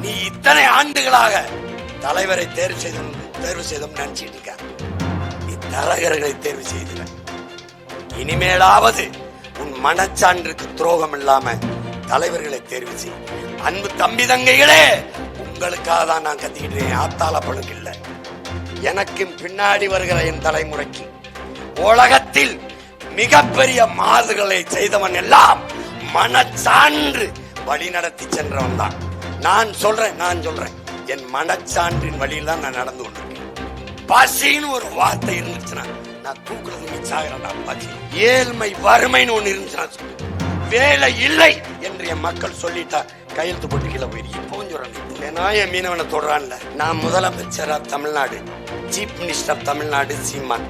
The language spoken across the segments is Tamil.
நீ இத்தனை ஆண்டுகளாக தலைவரை தேர்வு செய்தோம் நினைச்சிட்டு இருக்க. நீ தரகர்களை தேர்வு செய்த. இனிமேலாவது உன் மனச்சான்றுக்கு துரோகம் இல்லாம தலைவர்களை தேர்வு செய். அன்பு தம்பி தங்கைகளே, உங்களுக்காக தான் நான் கத்திக்கிட்டேன். ஆத்தால பழுக்கு இல்ல. எனக்கும் பின்னாடி வருகிற என் தலைமுறைக்கு உலகத்தில் மிகப்பெரிய மாறுதல்களை செய்தவன் எல்லாம் மனச்சான்று வழி நடத்தி சென்றவன் தான். நான் சொல்றேன் என் மனச்சான்றின் வழியில் தான் நான் நடந்து கொண்டிருக்கேன். பசின்னு ஒரு வார்த்தை இருந்துச்சுன்னா நான் தூக்குறது சாகிறேன்டா. பசி, ஏழ்மை, வறுமைன்னு ஒண்ணு இருந்துச்சுன்னா, வேலை இல்லை என்று என் மக்கள் சொல்லிட்டா கையெழுத்து போட்டு கீழே போயிரு. இப்பவும் சொல்றேன், என் மீனவனை தொடரான்ல. நான் முதலமைச்சர் of Tamil Nadu, chief minister of Tamil Nadu Seeman,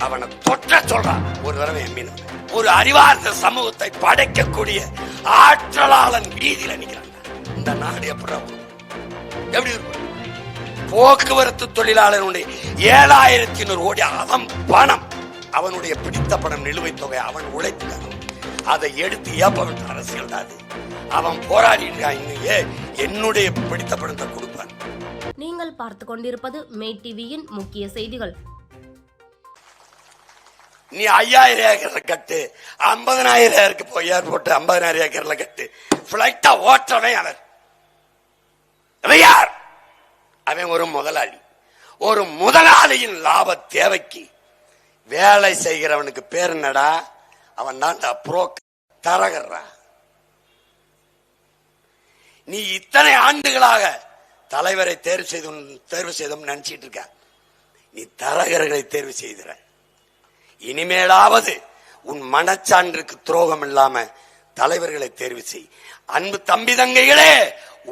அவனை தொற்ற சொல்றான் ஒரு தடவை என் மீனவன். ஒரு அறிவார்ந்த சமூகத்தை படைக்கக்கூடிய ஆற்றலாளன் வீதியில நிக்கிறான். இந்த நாடு எப்படி போக்குவரத்து தொழிலாளர்களுடைய 7,100 கோடி அவன் பணம், அவனுடைய பிடித்த பணம், நிலுவைத் தொகை, அவன் உழைப்பு, அதை எடுத்து ஏப்ப அரசியல் தான். அவன் போராடிட்டு என்னுடைய பிடித்த பணத்தை கொடுப்பான். நீங்கள் பார்த்து கொண்டிருப்பது மே டிவியின் முக்கிய செய்திகள். நீ 5,000 ஏக்கர்ல கட்டு, 50,000 ஏக்கருக்கு போய் ஏர்போர்ட் 50,000 ஏக்கர்ல கட்டு. பிளைட்டா ஓட்டுறவன் அவன் யார்? அவன் ஒரு முதலாளி. ஒரு முதலாளியின் லாப தேவைக்கு வேலை செய்கிறவனுக்கு பேர் என்னடா? அவன் தான் தரகர்றா. நீ இத்தனை ஆண்டுகளாக தலைவரை தேர்வு செய்தோம் நினைச்சிட்டு இருக்க. நீ தரகர்களை தேர்வு செய்கிற. இனிமேலாவது உன் மனச்சான்றுக்கு துரோகம் இல்லாம தலைவர்களை தேர்வு செய். அன்பு தம்பி தங்கைகளே,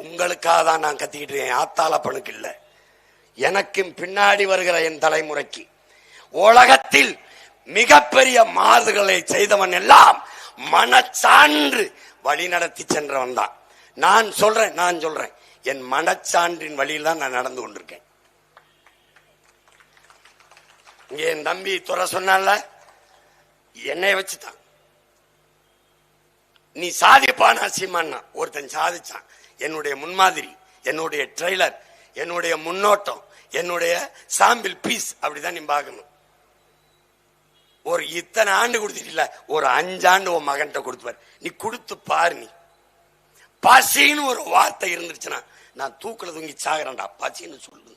உங்களுக்காக தான் நான் கத்திக்கிட்டேன். ஆத்தால பழுக்கு இல்ல. எனக்கும் பின்னாடி வருகிற என் தலைமுறைக்கு உலகத்தில் மிகப்பெரிய மாறுதல்களை செய்தவன் எல்லாம் மனச்சான்று வழி நடத்தி சென்றவன் தான். நான் சொல்றேன் என் மனச்சான்றின் வழியில் தான் நான் நடந்து கொண்டிருக்கேன். இங்க என் தம்பி துறை சொன்னால என்னை வச்சுதான் நீ சாதிப்பானா சீமானா. ஒருத்தன் சாதிச்சான். என்னுடைய முன்மாதிரி, என்னுடைய ட்ரெய்லர், என்னுடைய முன்னோட்டம், என்னுடைய சாம்பிள் பீஸ் அப்படிதான் நீ பார்க்கணும். ஒரு இத்தனை ஆண்டு கொடுத்துட்டீங்களா, ஒரு 5 ஆண்டு உன் மகன்கிட்ட கொடுத்துவார். நீ கொடுத்து பாரு. நீ பசின்னு ஒரு வார்த்தை இருந்துச்சுன்னா நான் தூக்குல தூங்கி சாகிறேன்டா. பசின்னு சொல்லுங்க.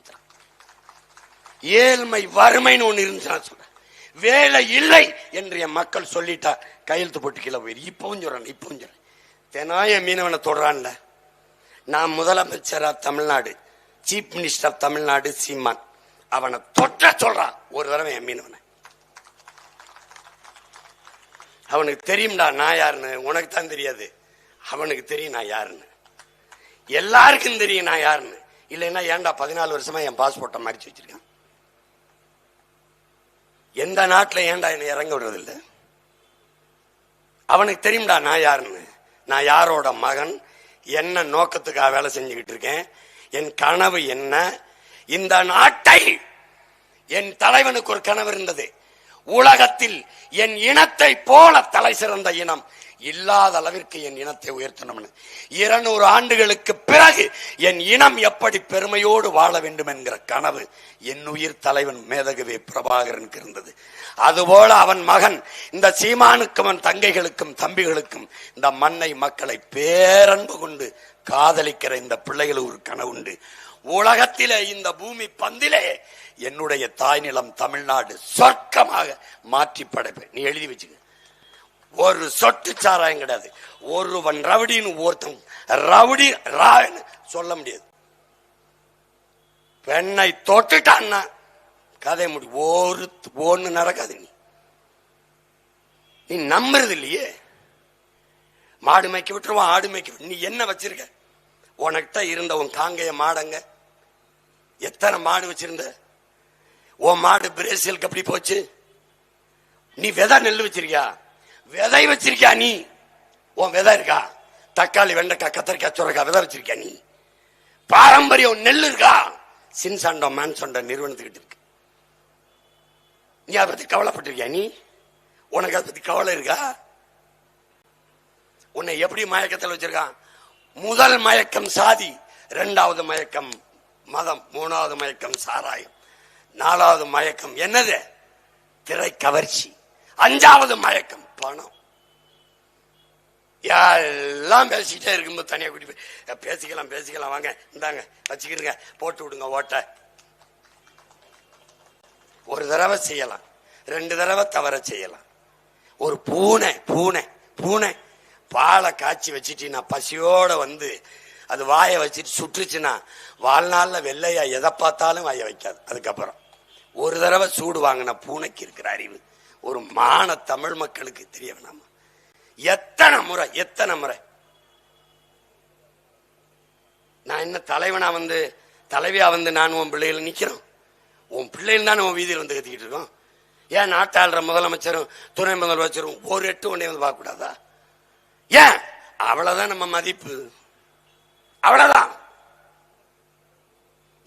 ஏழ்மை, வறுமைன்னு ஒண்ணு இருந்துச்சுன்னா சொல்றேன். வேலை இல்லை என்று என் மக்கள் சொல்லிட்டா கையெழுத்து போட்டு கீழே போயிரு. இப்பவும் சொல்றேன். தெனாய மீனவனை தொடரான்ல. நான் முதலமைச்சர் of Tamil Nadu, chief minister of Tamil Nadu Seeman, அவனை தொற்ற சொல்றான் ஒரு தடவை என் மீனவனை. அவனுக்கு தெரியும்டா நான் யாருன்னு. உனக்கு தான் தெரியாது, அவனுக்கு தெரியும் நான் யாருன்னு. எல்லாருக்கும் தெரியும் நான் யாருன்னு. இல்லைன்னா ஏன்டா 14 வருஷமா என் பாஸ்போர்ட்டை மறைச்சு வச்சிருக்கான்? எந்த நாட்டில் ஏன்டா என்னை இறங்க விடுறதில்லை? அவனுக்கு தெரியும்டா நான் யாருன்னு. நான் யாரோட மகன், என்ன நோக்கத்துக்காக வேலை செஞ்சுக்கிட்டு இருக்கேன், என் கனவு என்ன. இந்த நாட்டை, என் தலைவனுக்கு ஒரு கனவு இருந்தது, உலகத்தில் என் இனத்தை போல தலை சிறந்த இனம் இல்லாத அளவிற்கு என் இனத்தை உயர்த்தணும்னு. 200 ஆண்டுகளுக்கு பிறகு என் இனம் எப்படி பெருமையோடு வாழ வேண்டும் என்கிற கனவு என் உயிர் தலைவன் மேதகவே பிரபாகரனுக்கு இருந்தது. அதுபோல அவன் மகன் இந்த சீமானுக்கும் அவன் தங்கைகளுக்கும் தம்பிகளுக்கும் இந்த மண்ணை மக்களை பேரன்பு கொண்டு காதலிக்கிற இந்த பிள்ளைகளுக்கு ஒரு கனவு உண்டு. உலகத்திலே இந்த பூமி பந்திலே என்னுடைய தாய் நிலம் தமிழ்நாடு சொர்க்கமாக மாற்றி படைப்பேன். நீ எழுதி வச்சுக்க. ஒரு சொட்டு சாராயம் கிடையாது. ஒருவன் ரவுடின்னு ஒருத்தன் ரவுடி ரான்னு சொல்ல முடியாது. பெண்ணை தொட்டுட்டான்னா கதை முடி. ஒன்னு நடக்காது. நீ நம்புறது இல்லையே. மாடு மேய்க்க விட்டுருவான், ஆடு மேய்க்க. நீ என்ன வச்சிருக்க? உனக்கிட்ட இருந்த உன் காங்கைய மாடங்க எத்தனை மாடு வச்சிருந்த? உன் மாடு பிரேசிலுக்கு அப்படி போச்சு. நீ விதை நெல் வச்சிருக்கியா? விதை வச்சிருக்கியா? நீ உன் விதை இருக்கா? தக்காளி, வெண்டைக்காய், கத்தரிக்காய், சுரைக்காய் விதை வச்சிருக்கியா? நீ பாரம்பரியம் நெல் இருக்கா? சின்சாண்டோ மான்சாண்டோ நிறுவனத்துக்கிட்டு இருக்கு. நீ அதை பத்தி கவலைப்பட்டிருக்கியா? நீ உனக்கு அதை பத்தி கவலை இருக்கா? உன்னை எப்படி மயக்கத்தில் வச்சிருக்கான்? முதல் மயக்கம் சாதி, இரண்டாவது மயக்கம் மதம், மூணாவது மயக்கம் சாராயம், நாலாவது மயக்கம் என்னது? திரை கவர்ச்சி, அஞ்சாவது மயக்கம் பணம். எல்லாம் பேசிக்கிட்டே இருக்கும்போது தனியா கூட்டி போய் பேசிக்கலாம் வாங்க இந்தாங்க வச்சுக்கிடுங்க, போட்டு விடுங்க ஓட்ட. ஒரு தடவை செய்யலாம், 2 தடவை தவற செய்யலாம். ஒரு பூனை பூனை பூனை பாலை காய்ச்சி வச்சுட்டு பசியோட வந்து அது வாயை வச்சுட்டு சுற்றுச்சுன்னா வாழ்நாள்ல வெள்ளையா எதை பார்த்தாலும் வாய வைக்காது. அதுக்கப்புறம் ஒரு தடவை சூடு வாங்கின பூனைக்கு இருக்கிற அறிவு ஒரு மான தமிழ் மக்களுக்கு தெரிய வேணாமா? எத்தனை முறை நான் என்ன தலைவனா வந்து தலைவியா வந்து நான் உன் பிள்ளைகள் நிக்கிறோம்? உன் பிள்ளைகள் தானே உன் வீதியில் வந்து கத்திக்கிட்டு இருக்கோம். ஏன் நாட்டாளுற முதலமைச்சரும் துணை முதலமைச்சரும் ஒரு 8 ஒன்னே வந்து பார்க்க கூடாதா? ஏன்? அவ்வளவுதான் நம்ம மதிப்பு, அவ்வளவுதான்.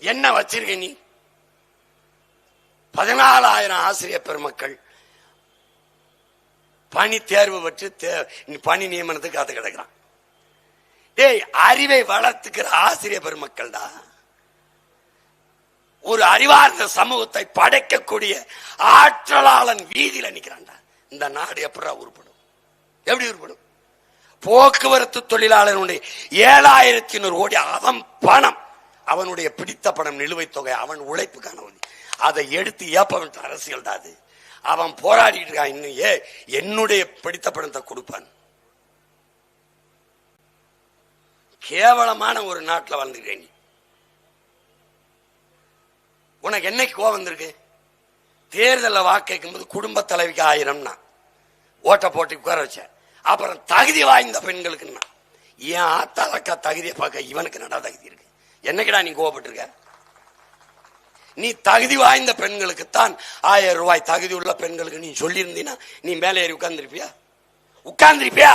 என்ன வச்சிருக்க நீ? 14,000 ஆசிரியர் பெருமக்கள் பணி தேர்வு பெற்று பணி நியமனத்துக்கு காத்து கிடக்கிறான். டேய், அறிவை வளர்த்துக்கிற ஆசிரியர் பெருமக்கள் தான் ஒரு அறிவார்ந்த சமூகத்தை படைக்கக்கூடிய ஆற்றலாளன் வீதியில் நிக்கிறான்டா. இந்த நாடு எப்படி உருப்படும்? எப்படி உருப்படும்? போக்குவரத்து தொழிலாளனுடைய 7,100 கோடி அவன் பணம், அவனுடைய பிடித்த பணம், நிலுவைத் தொகை, அவன் உழைப்புக்கான அதை எடுத்து ஏப்பவன் அரசியல் தான் அது. அவன் போராடிட்டு இருக்கான். இன்னும் என்னுடைய பிடித்த பணத்தை கொடுப்பான். கேவலமான ஒரு நாட்டில் வாழ்ந்துக்கிறேன். நீ உனக்கு என்னைக்கு கோபம் வந்திருக்கு? தேர்தலில் வாக்கு கேட்கும் போது குடும்ப தலைவிக்கு 1000 ஓட்ட போட்டு உட்கார வச்ச. அப்புறம் தகுதி வாய்ந்த பெண்களுக்கு ஏன் ஆத்தாலக்கா தகுதியை பார்க்க இவனுக்கு நட தகுதி இருக்கு? என்னைக்குடா நீ கோவப்பட்டிருக்க? நீ தகுதி வாய்ந்த பெண்களுக்குத்தான் 1000 ரூபாய் தகுதி உள்ள பெண்களுக்கு நீ சொல்லி இருந்தீனா நீ மேலே ஏறி உட்கார்ந்திருப்பியா?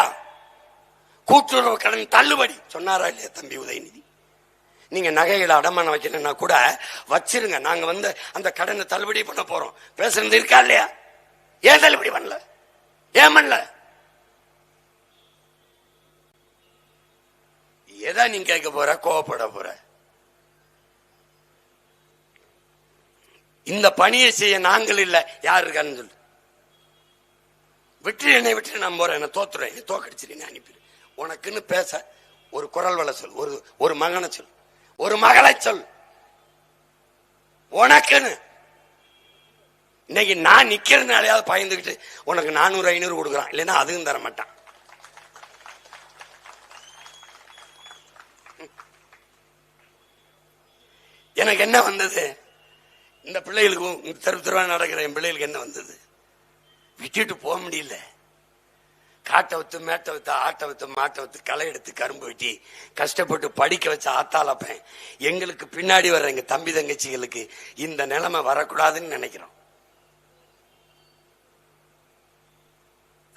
கூட்டுறவு கடன் தள்ளுபடி சொன்னாரா இல்லையா தம்பி உதயநிதி? நீங்க நகைகளை அடமானம் வைக்கணும்னா கூட வச்சிருங்க, நாங்க வந்து அந்த கடனை தள்ளுபடி பண்ண போறோம் பேசுறது இருக்கா இல்லையா? ஏன் தள்ளுபடி பண்ணல? ஏன் பண்ணல? எதா நீங்க கேட்க போற? கோவப்பட போற? இந்த பணியை செய்ய நாங்கள் இல்ல, யார் இருக்கான்னு சொல்லு. என்னை விட்டு நான் போறேன், என்ன தோத்துறேன், தோக்கடிச்சிரு, அனுப்பிடு. உனக்குன்னு பேச ஒரு குரல் வள சொல், ஒரு மகனை சொல், ஒரு மகளை சொல். உனக்குன்னு இன்னைக்கு நான் நிக்கிறதுனாலயாவது பயந்துகிட்டு உனக்கு 400 500 கொடுக்குறான், இல்லைன்னா அதுவும் தர மாட்டான். எனக்கு என்ன வந்தது? இந்த பிள்ளைகளுக்கும் தெருவா நடக்கிற என் பிள்ளைகளுக்கு என்ன வந்தது? விட்டுட்டு போக முடியல. காட்டை வித்து, மேட்டை வித்து, ஆட்டை வித்து, மாட்டை வித்து, களை எடுத்து, கரும்பு வெட்டி கஷ்டப்பட்டு படிக்க வச்ச ஆத்தாளப்பேன். எங்களுக்கு பின்னாடி வர்ற எங்க தம்பி தங்கச்சிகளுக்கு இந்த நிலைமை வரக்கூடாதுன்னு நினைக்கிறோம்.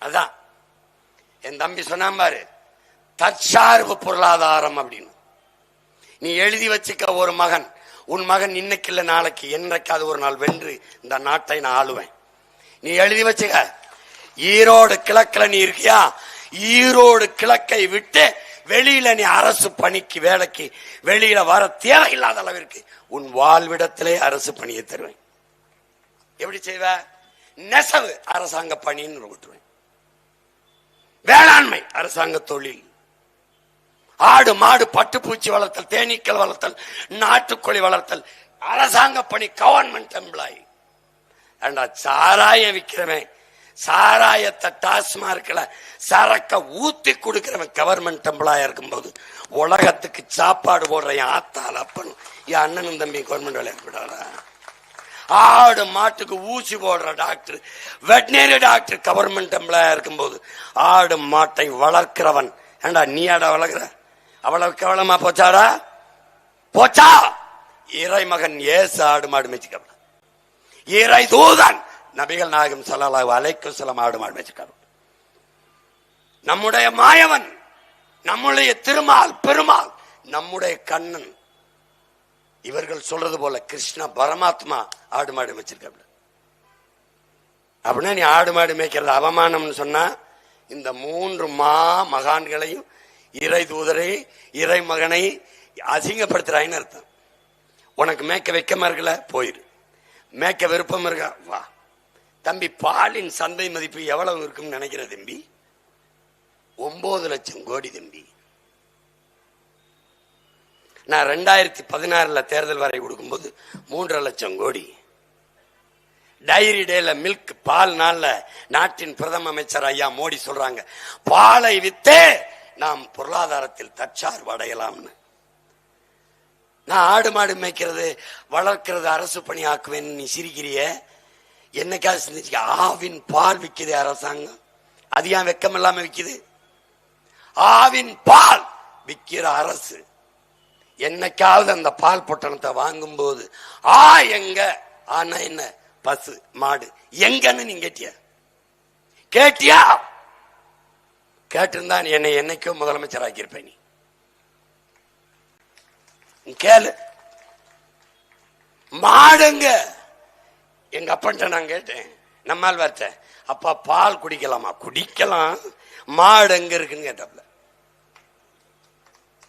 அதான் என் தம்பி சொன்னான் பாரு, தற்சார்பு பொருளாதாரம் அப்படின்னு. நீ எழுதி வச்சுக்க, ஒரு மகன், உன் மகன் இன்னைக்கு இல்ல நாளைக்கு என்னைக்காவது ஒரு நாள் வென்று இந்த நாட்டை நான் ஆளுவேன். நீ எழுதி வச்சுக்க. ஈரோடு கிழக்குல நீ இருக்கியா? ஈரோடு கிழக்கை விட்டு வெளியில நீ அரசு பணிக்கு வேலைக்கு வெளியில வர தேவையில்லாத அளவிற்கு உன் வாழ்விடத்திலே அரசு பணியை தருவேன். எப்படி செய்வ? நெசவு அரசாங்க பணின்னு விட்டுருவேன். வேளாண்மை அரசாங்க தொழில். ஆடு மாடு பட்டுப்பூச்சி வளர்த்தல், தேனீக்கள் வளர்த்தல், நாட்டுக்கோழி வளர்த்தல் அரசாங்க பணி, கவர்மெண்ட் எம்ப்ளாயி. சாராயம் விற்கிறவன், சாராயத்தை டாஸ்மார்க்ல சரக்க ஊத்தி கொடுக்கிறவன் கவர்மெண்ட் எம்ப்ளாயா இருக்கும்போது உலகத்துக்கு சாப்பாடு போடுற என் ஆத்தால் அப்பனும் என் அண்ணனும் தம்பி கவர்மெண்ட் வேலையா விடாடா. ஆடு மாட்டுக்கு ஊசி போடுற டாக்டர், வெட்டினரி டாக்டர் கவர்மெண்ட் எம்ப்ளாயா இருக்கும்போது ஆடு மாட்டை வளர்க்கிறவன் ஏண்டா நீ ஆடா வளர்க்கிற? அவ்வளவு கேவலமா போச்சாடா? போச்சா? இறை மகன் ஏசு ஆடு மாடு மேய்ச்சிக்க, இறை தூதன் நபிகள் நாயகம் ஸல்லல்லாஹு அலைஹி வஸல்லம் ஆடு மாடு மேய்ச்சிக்க. நம்முடைய மாயவன், நம்முடைய திருமால் பெருமாள், நம்முடைய கண்ணன், இவர்கள் சொல்றது போல கிருஷ்ண பரமாத்மா ஆடு மாடு மேய்ச்சிருக்க. அப்படின்னா நீ ஆடு மாடு மேய்க்கிறது அவமானம்னு சொன்னா இந்த 3 மகான்களையும், இறை தூதரை, இறை மகனை, அசிங்கப்படுத்துறாயின்னு அர்த்தம். உனக்கு மேய்க்க வைக்கமா இருக்கல, போயிரு. மேய்க்க விருப்பம் இருக்கா, வா. தம்பி, பாலின் சந்தை மதிப்பு எவ்வளவு இருக்குன்னு நினைக்கிற தம்பி? 9 லட்சம் கோடி தம்பி. நான் 2016 தேர்தல் வரை கொடுக்கும்போது 3.5 லட்சம் கோடி. டைரி டேல மில்க் பால் நாள்ல நாட்டின் பிரதம அமைச்சர் ஐயா மோடி சொல்றாங்க, பாலை வித்தே நாம் பொருளாதாரத்தில் தற்சார்பு அடையலாம்னு. நான் ஆடு மாடு மேய்க்கிறது வளர்க்கிறது அரசு பணி ஆக்குவேன், நீ சிரிக்கிறிய? என்னைக்காவது சிந்திச்சு, ஆவின் பால் விக்குது அரசாங்கம், அது ஏன் வெக்கம் இல்லாம விக்குது? ஆவின் பால் விக்கிற அரசு என்னைக்காவது அந்த பால் பொட்டணத்தை வாங்கும் போது எங்க ஆனா என்ன, பசு மாடு எங்கன்னு நீங்க கேட்டியா? கேட்டிருந்தா என்னை என்னைக்கோ முதலமைச்சர் ஆக்கியிருப்பேன். நீ கேளு. மாடுங்க, எங்க அப்பன்ட்ட நான் கேட்டேன், நம்மால் வச்ச அப்பா பால் குடிக்கலாமா? குடிக்கலாம், மாடு எங்க இருக்குன்னு கேட்டாப்ல.